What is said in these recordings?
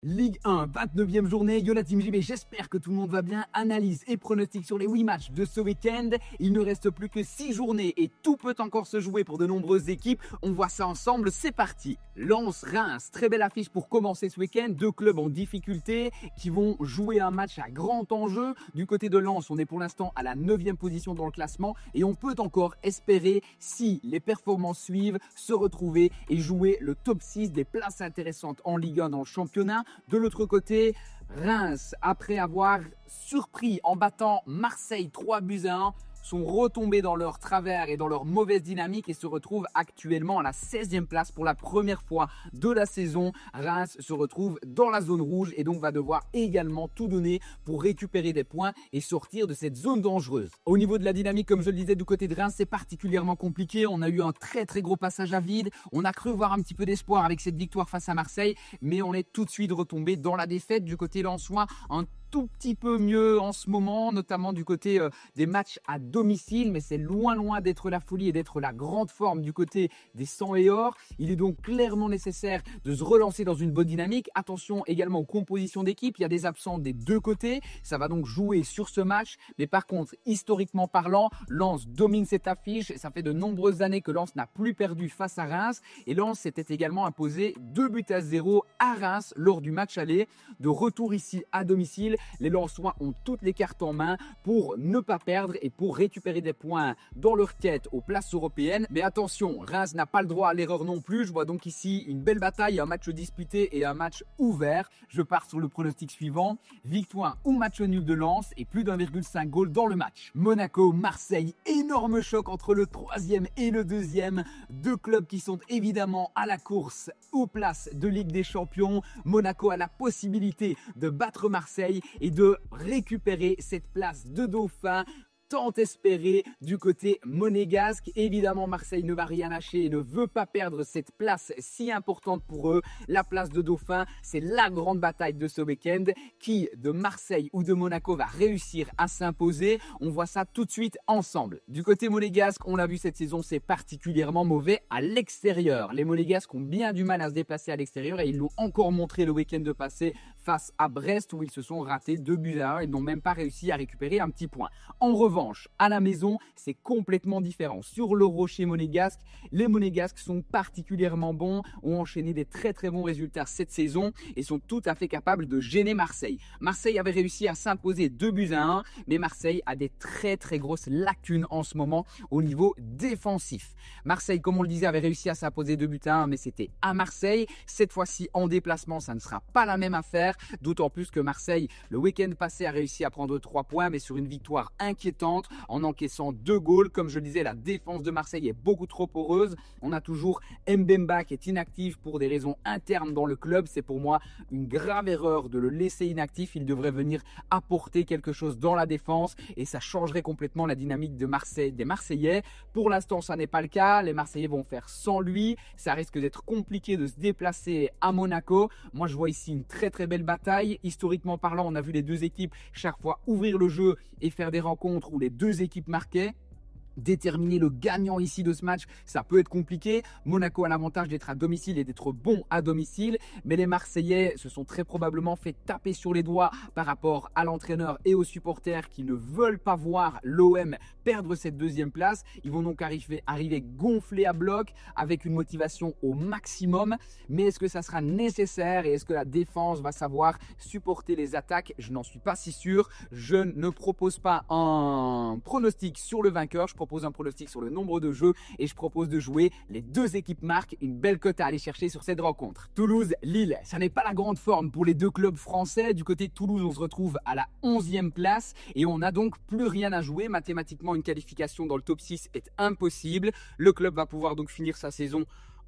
Ligue 1, 29e journée, Yo la Team JB, j'espère que tout le monde va bien. Analyse et pronostic sur les 8 matchs de ce week-end. Il ne reste plus que 6 journées et tout peut encore se jouer pour de nombreuses équipes. On voit ça ensemble, c'est parti. Lens-Reims, très belle affiche pour commencer ce week-end. Deux clubs en difficulté qui vont jouer un match à grand enjeu. Du côté de Lens, on est pour l'instant à la 9e position dans le classement et on peut encore espérer, si les performances suivent, se retrouver et jouer le top 6 des places intéressantes en Ligue 1 dans le championnat. De l'autre côté, Reims, après avoir surpris en battant Marseille 3-1, sont retombés dans leur travers et dans leur mauvaise dynamique et se retrouvent actuellement à la 16e place pour la première fois de la saison. Reims se retrouve dans la zone rouge et donc va devoir également tout donner pour récupérer des points et sortir de cette zone dangereuse. Au niveau de la dynamique, comme je le disais, du côté de Reims, c'est particulièrement compliqué. On a eu un très gros passage à vide. On a cru voir un petit peu d'espoir avec cette victoire face à Marseille, mais on est tout de suite retombé dans la défaite. Du côté lensois, un tout petit peu mieux en ce moment, notamment du côté des matchs à domicile, mais c'est loin d'être la folie et d'être la grande forme du côté des 100 et or. Il est donc clairement nécessaire de se relancer dans une bonne dynamique. Attention également aux compositions d'équipe, il y a des absents des deux côtés, ça va donc jouer sur ce match, mais par contre, historiquement parlant, Lens domine cette affiche. Ça fait de nombreuses années que Lens n'a plus perdu face à Reims, et Lens s'était également imposé 2-0 à Reims lors du match aller. De retour ici à domicile, les Lensois ont toutes les cartes en main pour ne pas perdre et pour récupérer des points dans leur quête aux places européennes. Mais attention, Reims n'a pas le droit à l'erreur non plus. Je vois donc ici une belle bataille, un match disputé et un match ouvert. Je pars sur le pronostic suivant: victoire ou match nul de Lens et plus d'1,5 goal dans le match. Monaco-Marseille, énorme choc entre le 3e et le 2e. Deux clubs qui sont évidemment à la course aux places de Ligue des Champions. Monaco a la possibilité de battre Marseille et de récupérer cette place de dauphin tant espéré du côté monégasque. Évidemment, Marseille ne va rien lâcher et ne veut pas perdre cette place si importante pour eux. La place de dauphin, c'est la grande bataille de ce week-end. Qui de Marseille ou de Monaco va réussir à s'imposer? On voit ça tout de suite ensemble. Du côté monégasque, on l'a vu cette saison, c'est particulièrement mauvais à l'extérieur. Les monégasques ont bien du mal à se déplacer à l'extérieur et ils l'ont encore montré le week-end de passé face à Brest où ils se sont ratés 2-1. Ils n'ont même pas réussi à récupérer un petit point. En revanche, à la maison, c'est complètement différent. Sur le rocher monégasque, les monégasques sont particulièrement bons, ont enchaîné des très bons résultats cette saison et sont tout à fait capables de gêner Marseille. Marseille avait réussi à s'imposer 2-1, mais Marseille a des très grosses lacunes en ce moment au niveau défensif. Marseille, comme on le disait, avait réussi à s'imposer 2-1, mais c'était à Marseille. Cette fois-ci, en déplacement, ça ne sera pas la même affaire, d'autant plus que Marseille, le week-end passé, a réussi à prendre 3 points, mais sur une victoire inquiétante, en encaissant 2 goals. Comme je le disais, la défense de Marseille est beaucoup trop poreuse. On a toujours Mbemba qui est inactif pour des raisons internes dans le club. C'est pour moi une grave erreur de le laisser inactif. Il devrait venir apporter quelque chose dans la défense et ça changerait complètement la dynamique de Marseille, des Marseillais. Pour l'instant, ça n'est pas le cas. Les Marseillais vont faire sans lui. Ça risque d'être compliqué de se déplacer à Monaco. Moi, je vois ici une très belle bataille. Historiquement parlant, on a vu les deux équipes chaque fois ouvrir le jeu et faire des rencontres où les deux équipes marquaient. Déterminer le gagnant ici de ce match, ça peut être compliqué. Monaco a l'avantage d'être à domicile et d'être bon à domicile, mais les Marseillais se sont très probablement fait taper sur les doigts par rapport à l'entraîneur et aux supporters qui ne veulent pas voir l'OM perdre cette 2e place. Ils vont donc arriver gonflés à bloc avec une motivation au maximum, mais est-ce que ça sera nécessaire et est-ce que la défense va savoir supporter les attaques? Je n'en suis pas si sûr. Je ne propose pas un pronostic sur le vainqueur, je propose un pronostic sur le nombre de jeux et je propose de jouer les deux équipes marques, une belle cote à aller chercher sur cette rencontre. Toulouse-Lille, ça n'est pas la grande forme pour les deux clubs français. Du côté de Toulouse, on se retrouve à la 11e place et on n'a donc plus rien à jouer. Mathématiquement, une qualification dans le top 6 est impossible. Le club va pouvoir donc finir sa saison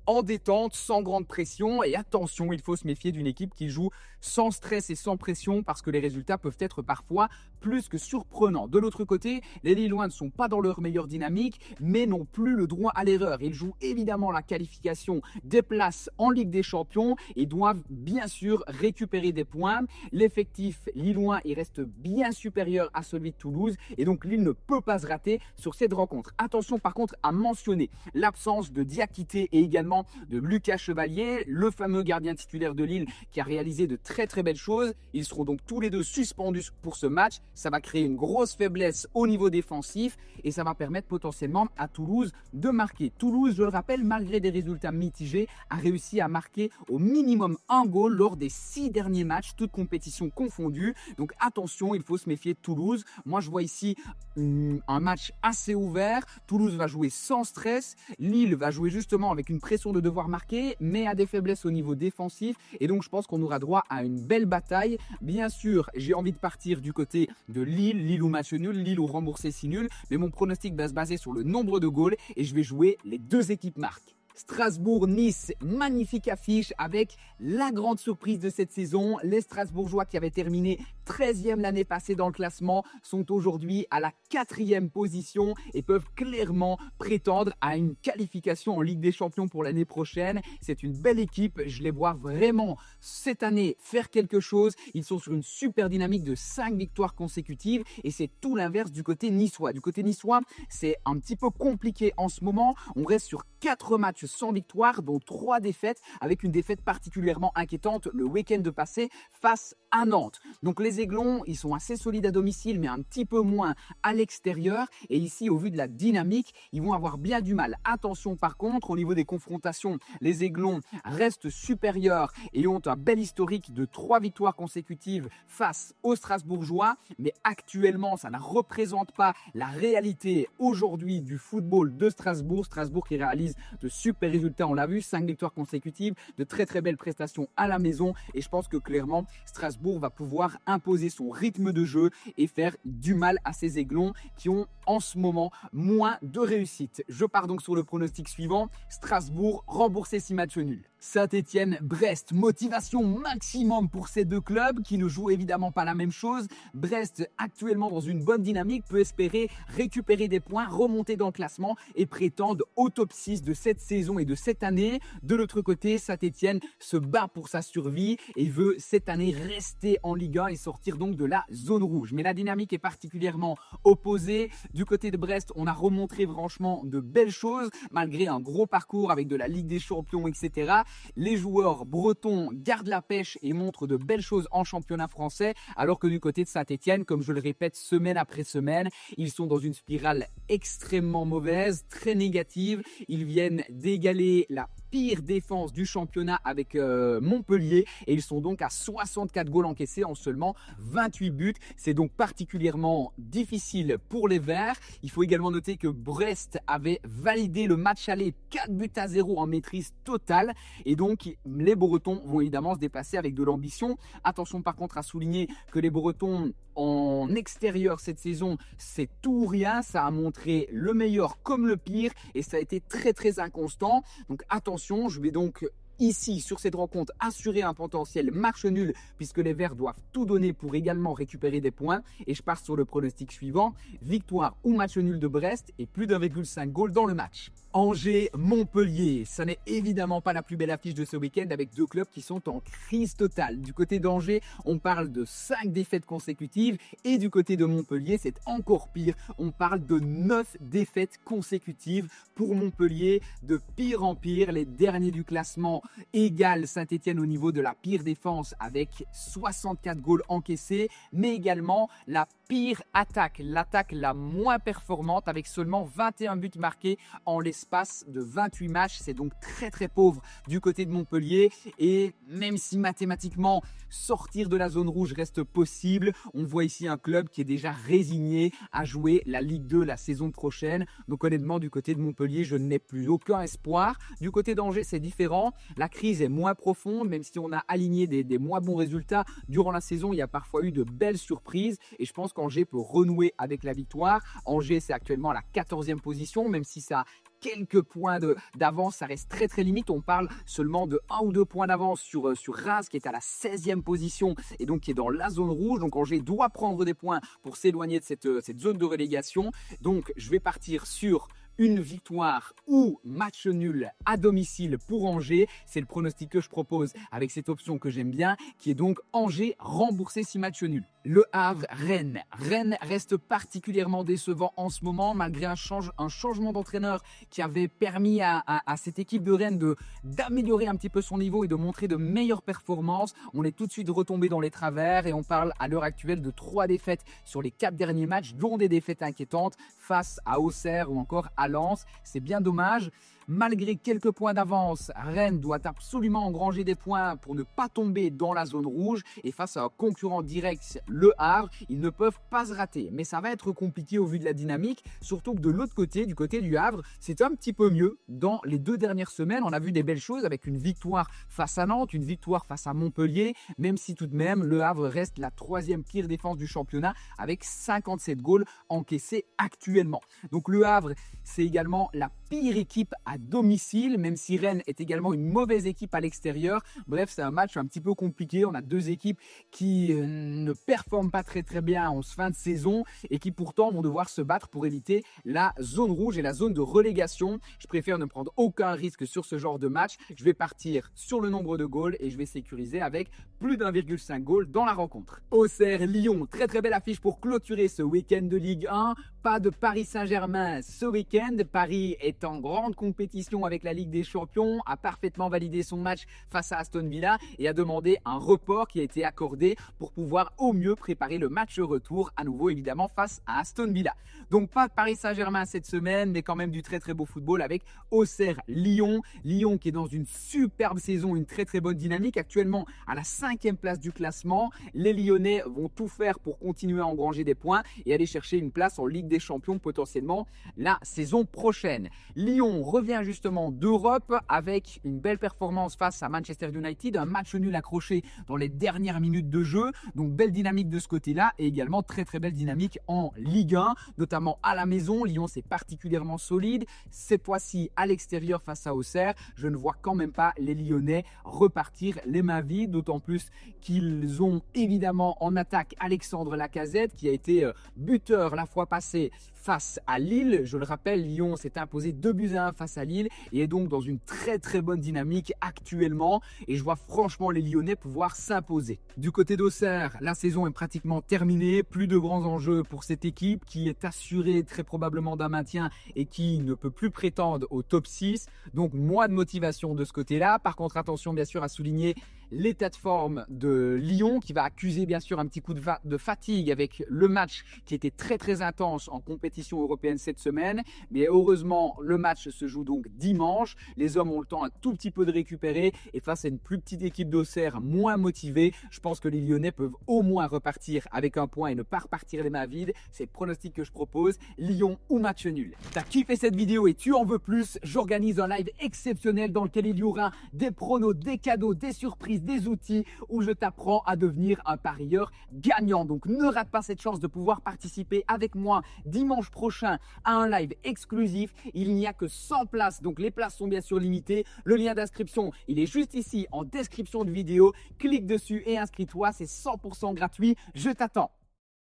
en détente, sans grande pression. Et attention, il faut se méfier d'une équipe qui joue sans stress et sans pression parce que les résultats peuvent être parfois plus que surprenants. De l'autre côté, les Lillois ne sont pas dans leur meilleure dynamique, mais n'ont plus le droit à l'erreur. Ils jouent évidemment la qualification des places en Ligue des Champions et doivent bien sûr récupérer des points. L'effectif lillois, il reste bien supérieur à celui de Toulouse et donc Lille ne peut pas se rater sur cette rencontre. Attention par contre à mentionner l'absence de Diakité et également également de Lucas Chevalier, le fameux gardien titulaire de Lille qui a réalisé de très très belles choses. Ils seront donc tous les deux suspendus pour ce match. Ça va créer une grosse faiblesse au niveau défensif et ça va permettre potentiellement à Toulouse de marquer. Toulouse, je le rappelle, malgré des résultats mitigés, a réussi à marquer au minimum un goal lors des 6 derniers matchs, toutes compétitions confondues. Donc attention, il faut se méfier de Toulouse. Moi, je vois ici un match assez ouvert. Toulouse va jouer sans stress. Lille va jouer justement avec une pression de devoir marquer, mais à des faiblesses au niveau défensif. Et donc, je pense qu'on aura droit à une belle bataille. Bien sûr, j'ai envie de partir du côté de Lille. Lille ou match nul, Lille ou remboursé si nul. Mais mon pronostic va se baser sur le nombre de goals et je vais jouer les deux équipes marques. Strasbourg-Nice, magnifique affiche avec la grande surprise de cette saison. Les Strasbourgeois qui avaient terminé 13e l'année passée dans le classement sont aujourd'hui à la 4e position et peuvent clairement prétendre à une qualification en Ligue des Champions pour l'année prochaine. C'est une belle équipe, je les vois vraiment cette année faire quelque chose. Ils sont sur une super dynamique de 5 victoires consécutives et c'est tout l'inverse du côté niçois. Du côté niçois, c'est un petit peu compliqué en ce moment. On reste sur 4 matchs sans victoire, dont 3 défaites, avec une défaite particulièrement inquiétante le week-end passé face à Nantes. Donc les Aiglons, ils sont assez solides à domicile, mais un petit peu moins à l'extérieur. Et ici, au vu de la dynamique, ils vont avoir bien du mal. Attention par contre, au niveau des confrontations, les Aiglons restent supérieurs et ont un bel historique de 3 victoires consécutives face aux Strasbourgeois. Mais actuellement, ça ne représente pas la réalité aujourd'hui du football de Strasbourg. Strasbourg qui réalise de super résultats, on l'a vu, 5 victoires consécutives, de très très belles prestations à la maison. Et je pense que clairement, Strasbourg va pouvoir imposer son rythme de jeu et faire du mal à ces Aiglons qui ont en ce moment moins de réussite. Je pars donc sur le pronostic suivant. Strasbourg remboursé 6 matchs nuls. Saint-Étienne-Brest, motivation maximum pour ces deux clubs qui ne jouent évidemment pas la même chose. Brest, actuellement dans une bonne dynamique, peut espérer récupérer des points, remonter dans le classement et prétendre au top 6 de cette saison et de cette année. De l'autre côté, Saint-Étienne se bat pour sa survie et veut cette année rester en Ligue 1 et sortir donc de la zone rouge. Mais la dynamique est particulièrement opposée. Du côté de Brest, on a remontré franchement de belles choses malgré un gros parcours avec de la Ligue des Champions, etc. Les joueurs bretons gardent la pêche et montrent de belles choses en championnat français, alors que du côté de Saint-Étienne, comme je le répète semaine après semaine, ils sont dans une spirale extrêmement mauvaise, très négative. Ils viennent d'égaler la pire défense du championnat avec Montpellier et ils sont donc à 64 goals encaissés en seulement 28 buts. C'est donc particulièrement difficile pour les Verts. Il faut également noter que Brest avait validé le match aller 4-0 en maîtrise totale et donc les Bretons vont évidemment se dépasser avec de l'ambition. Attention par contre à souligner que les Bretons en extérieur cette saison, c'est tout ou rien. Ça a montré le meilleur comme le pire et ça a été très très inconstant. Donc attention, je vais donc ici sur cette rencontre assurer un potentiel match nul puisque les Verts doivent tout donner pour également récupérer des points et je pars sur le pronostic suivant, victoire ou match nul de Brest et plus d'1,5 goal dans le match. Angers-Montpellier, ça n'est évidemment pas la plus belle affiche de ce week-end avec deux clubs qui sont en crise totale. Du côté d'Angers, on parle de 5 défaites consécutives et du côté de Montpellier, c'est encore pire. On parle de 9 défaites consécutives pour Montpellier, de pire en pire. Les derniers du classement égalent Saint-Étienne au niveau de la pire défense avec 64 goals encaissés, mais également la pire attaque, l'attaque la moins performante avec seulement 21 buts marqués en l'espace de 28 matchs. C'est donc très très pauvre du côté de Montpellier et même si mathématiquement sortir de la zone rouge reste possible, on voit ici un club qui est déjà résigné à jouer la Ligue 2 la saison prochaine. Donc honnêtement du côté de Montpellier, je n'ai plus aucun espoir. Du côté d'Angers, c'est différent. La crise est moins profonde, même si on a aligné des moins bons résultats durant la saison, il y a parfois eu de belles surprises et je pense qu'Angers peut renouer avec la victoire. Angers, c'est actuellement à la 14e position, même si ça a quelques points d'avance, ça reste très très limite. On parle seulement de 1 ou 2 points d'avance sur Reims qui est à la 16e position et donc qui est dans la zone rouge. Donc Angers doit prendre des points pour s'éloigner de cette zone de relégation. Donc je vais partir sur une victoire ou match nul à domicile pour Angers. C'est le pronostic que je propose avec cette option que j'aime bien qui est donc Angers remboursé 6 matchs nuls. Le Havre, Rennes. Rennes reste particulièrement décevant en ce moment, malgré un changement d'entraîneur qui avait permis à cette équipe de Rennes d'améliorer un petit peu son niveau et de montrer de meilleures performances. On est tout de suite retombé dans les travers et on parle à l'heure actuelle de 3 défaites sur les 4 derniers matchs, dont des défaites inquiétantes face à Auxerre ou encore à Lens. C'est bien dommage. Malgré quelques points d'avance, Rennes doit absolument engranger des points pour ne pas tomber dans la zone rouge. Et face à un concurrent direct, le Havre, ils ne peuvent pas se rater. Mais ça va être compliqué au vu de la dynamique, surtout que de l'autre côté, du côté du Havre, c'est un petit peu mieux. Dans les 2 dernières semaines, on a vu des belles choses avec une victoire face à Nantes, une victoire face à Montpellier, même si tout de même, le Havre reste la 3e pire défense du championnat avec 57 goals encaissés actuellement. Donc le Havre, c'est également la pire équipe à domicile, même si Rennes est également une mauvaise équipe à l'extérieur. Bref, c'est un match un petit peu compliqué. On a 2 équipes qui ne performent pas très bien en fin de saison et qui pourtant vont devoir se battre pour éviter la zone rouge et la zone de relégation. Je préfère ne prendre aucun risque sur ce genre de match. Je vais partir sur le nombre de goals et je vais sécuriser avec plus d'1,5 goal dans la rencontre. Auxerre-Lyon, très belle affiche pour clôturer ce week-end de Ligue 1. Pas de Paris Saint-Germain ce week-end. Paris est en grande compétition avec la Ligue des Champions, a parfaitement validé son match face à Aston Villa et a demandé un report qui a été accordé pour pouvoir au mieux préparer le match retour, à nouveau évidemment face à Aston Villa. Donc pas de Paris Saint-Germain cette semaine, mais quand même du très beau football avec Auxerre-Lyon. Lyon qui est dans une superbe saison, une très bonne dynamique, actuellement à la 5e place du classement. Les Lyonnais vont tout faire pour continuer à engranger des points et aller chercher une place en Ligue des Champions potentiellement la saison prochaine. Lyon revient justement d'Europe avec une belle performance face à Manchester United, un match nul accroché dans les dernières minutes de jeu, donc belle dynamique de ce côté-là et également très belle dynamique en Ligue 1, notamment à la maison. Lyon c'est particulièrement solide, cette fois-ci à l'extérieur face à Auxerre, je ne vois quand même pas les Lyonnais repartir les mains vides, d'autant plus qu'ils ont évidemment en attaque Alexandre Lacazette qui a été buteur la fois passée face à Lille. Je le rappelle, Lyon s'est imposé 2-1 face à Lille et est donc dans une très bonne dynamique actuellement et je vois franchement les Lyonnais pouvoir s'imposer. Du côté d'Auxerre, la saison est pratiquement terminée, plus de grands enjeux pour cette équipe qui est assurée très probablement d'un maintien et qui ne peut plus prétendre au top 6, donc moins de motivation de ce côté-là. Par contre, attention bien sûr à souligner l'état de forme de Lyon qui va accuser bien sûr un petit coup de fatigue avec le match qui était très intense en compétition européenne cette semaine, mais heureusement le match se joue donc dimanche, les hommes ont le temps un tout petit peu de récupérer et face à une plus petite équipe d'Auxerre moins motivée, je pense que les Lyonnais peuvent au moins repartir avec un point et ne pas repartir les mains vides. C'est le pronostic que je propose, Lyon ou match nul. T'as kiffé cette vidéo et tu en veux plus? J'organise un live exceptionnel dans lequel il y aura des pronos, des cadeaux, des surprises, des outils où je t'apprends à devenir un parieur gagnant. Donc ne rate pas cette chance de pouvoir participer avec moi dimanche prochain à un live exclusif. Il n'y a que 100 places, donc les places sont bien sûr limitées. Le lien d'inscription, il est juste ici en description de vidéo. Clique dessus et inscris-toi, c'est 100% gratuit. Je t'attends.